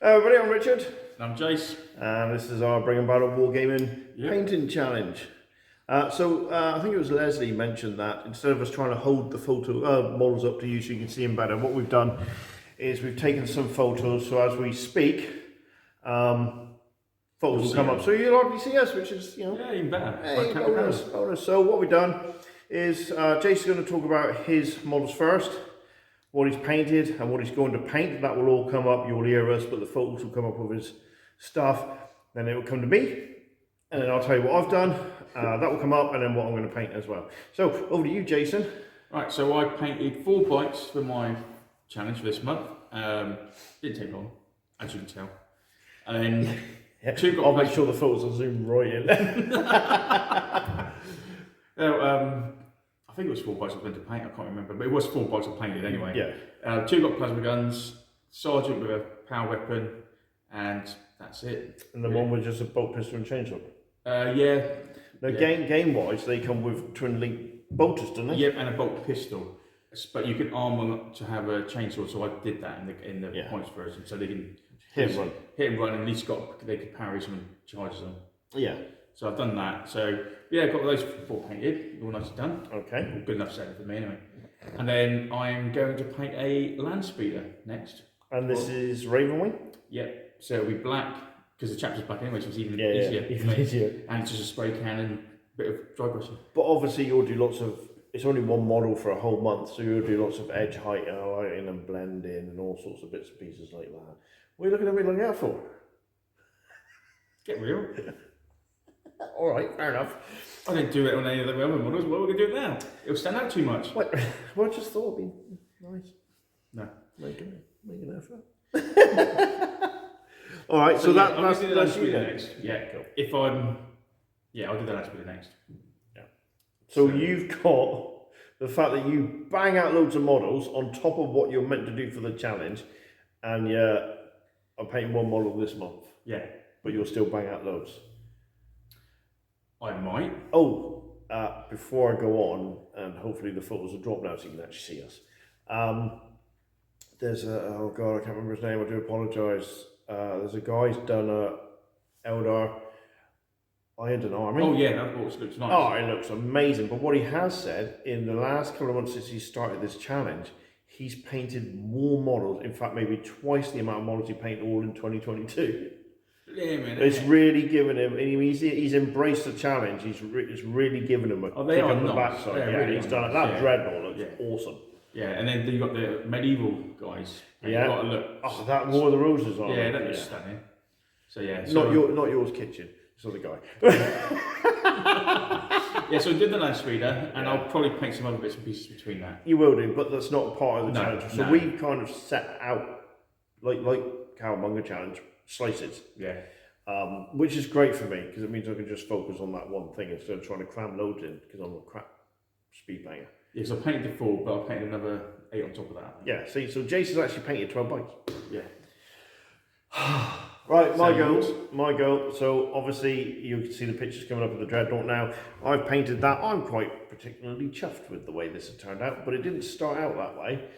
Hello everybody, I'm Richard. I'm Jace. And this is our Bring About Wargaming Painting Challenge. I think it was Leslie mentioned that instead of us trying to hold the models up to you so you can see them better, what we've done is we've taken some photos, so as we speak, photos will come up. So you'll already see us, which is, Yeah, even better. Hey, bonus. So what we've done is Jason's going to talk about his models first, what he's painted and what he's going to paint. That will all come up, you'll hear us, but the photos will come up with his stuff. Then it will come to me, and then I'll tell you what I've done. That will come up, and then what I'm going to paint as well. So, over to you, Jason. Right, so I painted 4 bikes for my challenge for this month. Didn't take long, as you can tell. And then I'll make sure the photos are zoomed right in. I think it was 4 bikes I was meant to paint, I can't remember, but it was 4 bikes I painted anyway. Yeah. 2 got plasma guns, sergeant with a power weapon, and that's it. And the one with just a bolt pistol and chainsaw. Yeah. Now, game-wise, they come with twin-link bolters, don't they? Yep, and a bolt pistol. But you can arm them up to have a chainsaw, so I did that in the points version, so they can hit and run, and at least they could parry some charges on. Yeah. So I've done that. So yeah, got those 4 painted, all nicely done. Okay. All good enough set for me anyway. And then I'm going to paint a land speeder next. And this is Ravenwing? Yep. So it'll be black, because the chapter's black anyway, so it's even easier. Even easier. And it's just a spray can and a bit of dry brushing. But obviously you'll do lots of, it's only one model for a whole month, so you'll do lots of edge height and highlighting and blending and all sorts of bits and pieces like that. What are you looking at me looking out for? Get real. Alright, fair enough. I didn't do it on any of the other models, what are we going to do it now? It'll stand out too much. Well, I just thought it'd be nice. No. Make an effort. Alright, so that's the land speeder next. Yeah, cool. I'll do the land speeder next. Yeah. So you've got the fact that you bang out loads of models on top of what you're meant to do for the challenge, and I'm painting 1 model this month. Yeah. But you'll still bang out loads. I might. Oh, before I go on, and hopefully the photos will drop now so you can actually see us. There's oh god, I can't remember his name, I do apologise. There's a guy who's done a Eldar Iron Army. Oh yeah, that looks nice. Oh, it looks amazing. But what he has said, in the last couple of months since he started this challenge, he's painted more models, in fact maybe twice the amount of models he painted all in 2022. Yeah, man. It's really given him, he's embraced the challenge. It's really given him a kick on the backside. Yeah, really he's done it. That dreadnought looks awesome. Yeah, and then you got the medieval guys. Yeah. Got to look. Oh, that War of the Roses on. Yeah, that looks stunning. So yeah. Not yours kitchen. This other guy. Yeah, so I did the land speeder, and I'll probably paint some other bits and pieces between that. You will do, but that's not part of the challenge. So we've kind of set out, like Cowabunga Challenge, slices. Yeah. Which is great for me, because it means I can just focus on that one thing instead of trying to cram loads in, because I'm a crap speed banger. Yeah, so I painted the 4, but I'll paint another 8 on top of that. Yeah, see, so Jason's actually painted 12 bikes. Yeah. Right, my go. So obviously you can see the pictures coming up of the Dreadnought now. I've painted that. I'm quite particularly chuffed with the way this has turned out, but it didn't start out that way.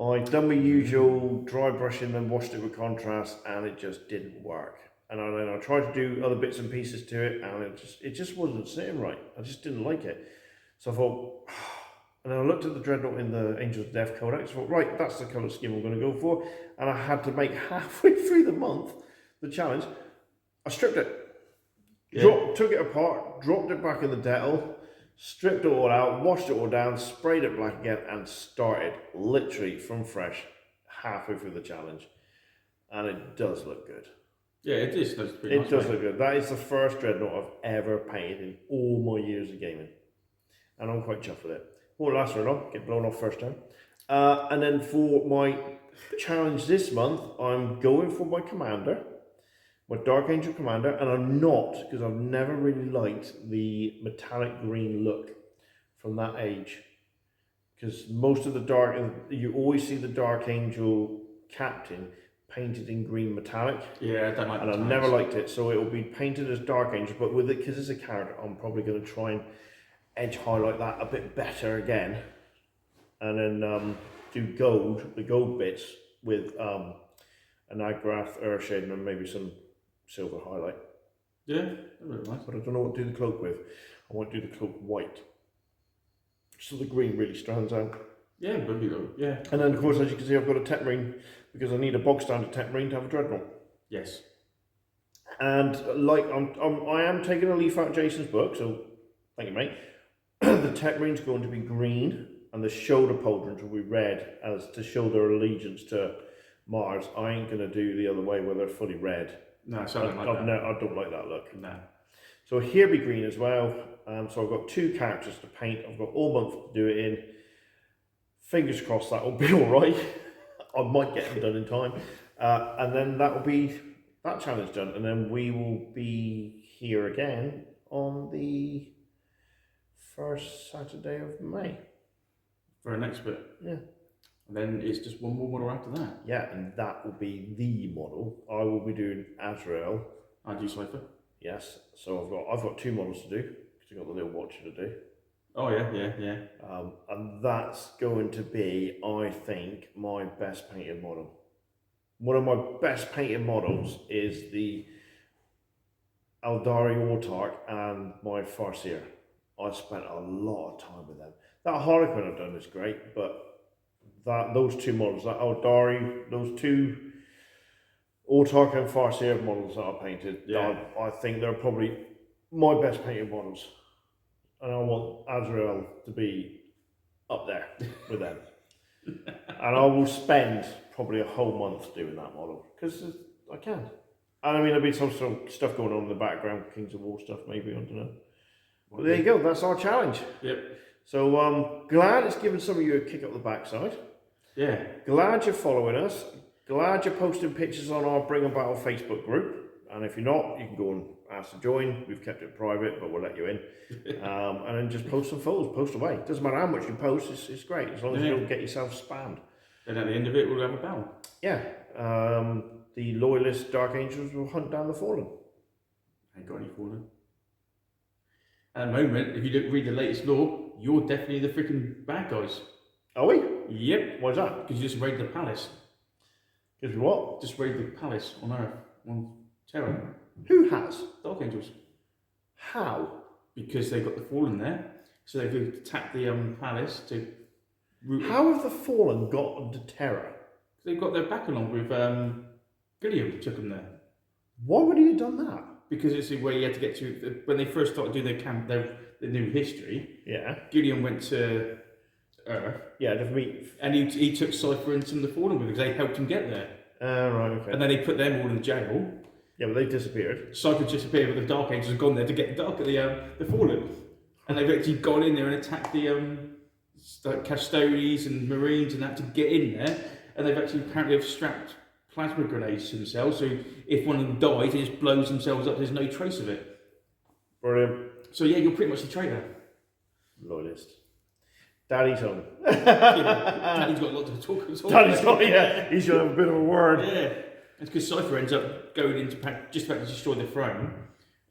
I've done my usual dry brushing, then washed it with contrast, and it just didn't work. And then I tried to do other bits and pieces to it, and it just wasn't sitting right. I just didn't like it. So I thought, and then I looked at the Dreadnought in the Angels of Death Codex. I thought, right, that's the colour scheme I'm going to go for. And I had to make halfway through the month, the challenge, I stripped it. Yeah. Took it apart, dropped it back in the Dettol, stripped it all out, washed it all down, sprayed it black again, and started literally from fresh halfway through the challenge. And it does look good. Yeah, it is. It does look good. That is the first Dreadnought I've ever painted in all my years of gaming. And I'm quite chuffed with it. Won't last very long, get blown off first time. And then for my challenge this month, I'm going for my commander, my Dark Angel commander, and I'm not, because I've never really liked the metallic green look from that age. Because most of the you always see the Dark Angel captain painted in green metallic. Yeah, I don't like and I've never liked it, so it will be painted as Dark Angel, but with it, because it's a character, I'm probably going to try and edge highlight that a bit better again, and then do the gold bits with an Agrath Earthshade, and then maybe some silver highlight. Yeah, that would be nice. But I don't know what to do the cloak with. I want to do the cloak white, so the green really stands out. Yeah, would be good. Yeah. And then of course, as you can see, I've got a Tetmarine because I need a bog standard Tetmarine to have a dreadnought. Yes. And like I am taking a leaf out of Jason's book, so thank you, mate. The Tetmarine's going to be green, and the shoulder pauldrons will be red, as to show their allegiance to Mars. I ain't gonna do the other way where they're fully red. No, something like that. No, I don't like that look. No. So here be green as well. So I've got 2 characters to paint. I've got all month to do it in. Fingers crossed that will be all right. I might get them done in time, and then that will be that challenge done. And then we will be here again on the first Saturday of May. For an expert. Yeah. And then it's just one more model after that. Yeah, and that will be the model. I will be doing Azrael. I do Cypher. Yes. So I've got 2 models to do because I've got the little watcher to do. Oh yeah. And that's going to be, I think, my best painted model. One of my best painted models is the Eldari Autarch and my Farseer. I spent a lot of time with them. That Harlequin I've done is great, but those 2 models, that Eldari, those 2 Autarch and Farseer models that I painted, I think they're probably my best painted models. And I want Azrael to be up there with them. And I will spend probably a whole month doing that model, because I can. And I mean, there'll be some sort of stuff going on in the background, Kings of War stuff maybe, I don't know. But there you go, that's our challenge. Yep. So glad it's given some of you a kick up the backside. Yeah. Glad you're following us. Glad you're posting pictures on our Bring a Battle Facebook group. And if you're not, you can go and ask to join. We've kept it private, but we'll let you in. And then just post some photos, post away. Doesn't matter how much you post, it's great, as long as you don't get yourself spammed. And at the end of it, we'll have a battle. Yeah. The loyalist Dark Angels will hunt down the Fallen. Ain't got any Fallen. At the moment, if you don't read the latest lore, you're definitely the freaking bad guys. Are we? Yep. Why is that? Because you just raided the palace. Because we what? Just raided the palace on Earth, on Terra. Who has? Dark Angels. How? Because they've got the Fallen there, so they've attacked the palace to root. How have the Fallen got onto Terra? They've got their back along with Gilliam took them there. Why would he have done that? Because it's where you had to get to when they first started doing their new history. Yeah. Gilliam went to Earth. Yeah, to meet. And he took Cypher and some of the Fallen with him because they helped him get there. Right, okay. And then they put them all in jail. Yeah, but they disappeared. Cypher disappeared, but the Dark Angels have gone there to get the Fallen. And they've actually gone in there and attacked the Custodes and Marines and that to get in there. And they've actually apparently strapped plasma grenades to themselves, so if one of them dies, it just blows themselves up, there's no trace of it. Brilliant. So yeah, you're pretty much the traitor. Loyalist. Daddy's home. Daddy's got a lot to talk about. Daddy's got, yeah, he's going to have a bit of a word. Yeah, it's because Cypher ends up going into just about to destroy the throne.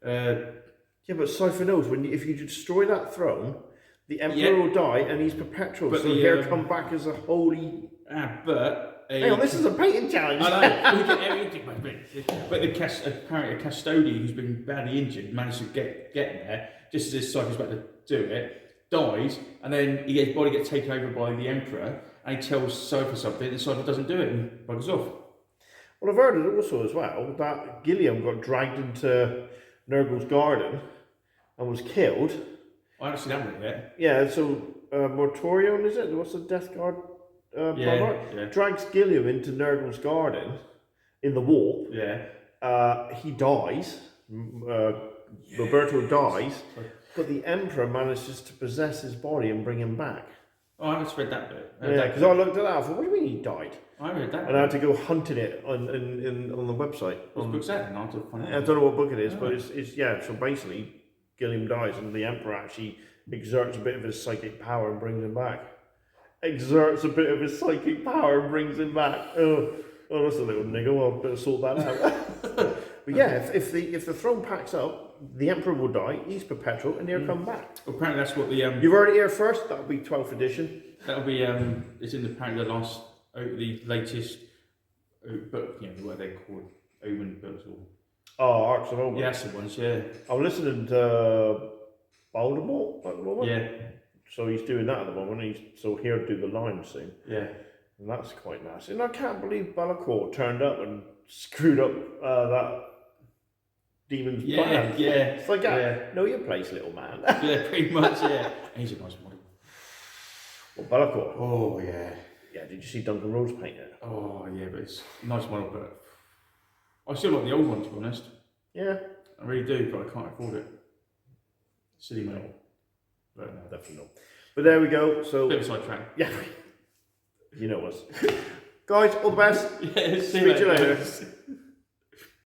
Yeah, but Cypher knows, if you destroy that throne, the Emperor will die and he's perpetual, but so he'll come back as a holy... Hang on, this is a painting challenge. I know. But apparently a custodian who's been badly injured managed to get there just as Cypher's about to do it, dies, and then his body gets taken over by the Emperor, and he tells Cypher something, and Cypher doesn't do it and buggers off. Well, I've heard it also as well that Gilliam got dragged into Nurgle's garden and was killed. I haven't seen that one yet. Yeah, so Mortorion, is it? What's the Death Guard? Drags Gilliam into Nurgle's garden in the warp. Yeah. He dies. Roberto dies, but the Emperor manages to possess his body and bring him back. Oh, I haven't read that bit. Yeah, because I looked at that. I thought, what do you mean he died? I read that. And I had to go hunting it on the website. What book's that? I don't know what book it is, but it's yeah. So basically, Gilliam dies, and the Emperor actually exerts a bit of his psychic power and brings him back. Exerts a bit of his psychic power and brings him back. Oh, that's a little niggle. I'll better sort that out. But yeah, if the throne packs up, the Emperor will die. He's perpetual, and he'll come back. Well, apparently that's what the You've heard it here first. That'll be 12th edition. That'll be it's in apparently the latest but you know what they call omen books or Oh, Arcs of Omen. yeah, that's the ones. Yeah, I'm listening to Voldemort at the moment. yeah, So he's doing that at the moment. So he'll do the line soon. yeah. And that's quite nice. And I can't believe Bellacourt turned up and screwed up that demon's plan. Yeah. It's like, know your place, little man. Yeah, pretty much. Yeah, and he's a nice model. Well, Bellacourt. Oh yeah. Yeah, did you see Duncan Rose paint it? Oh yeah, but it's a nice model, but I still like the old one to be honest. Yeah. I really do, but I can't afford it. Silly money. But No, definitely not. But there we go. So bit of a sidetrack. yeah, you know us. Guys, all the best. Yeah, Speak to you later.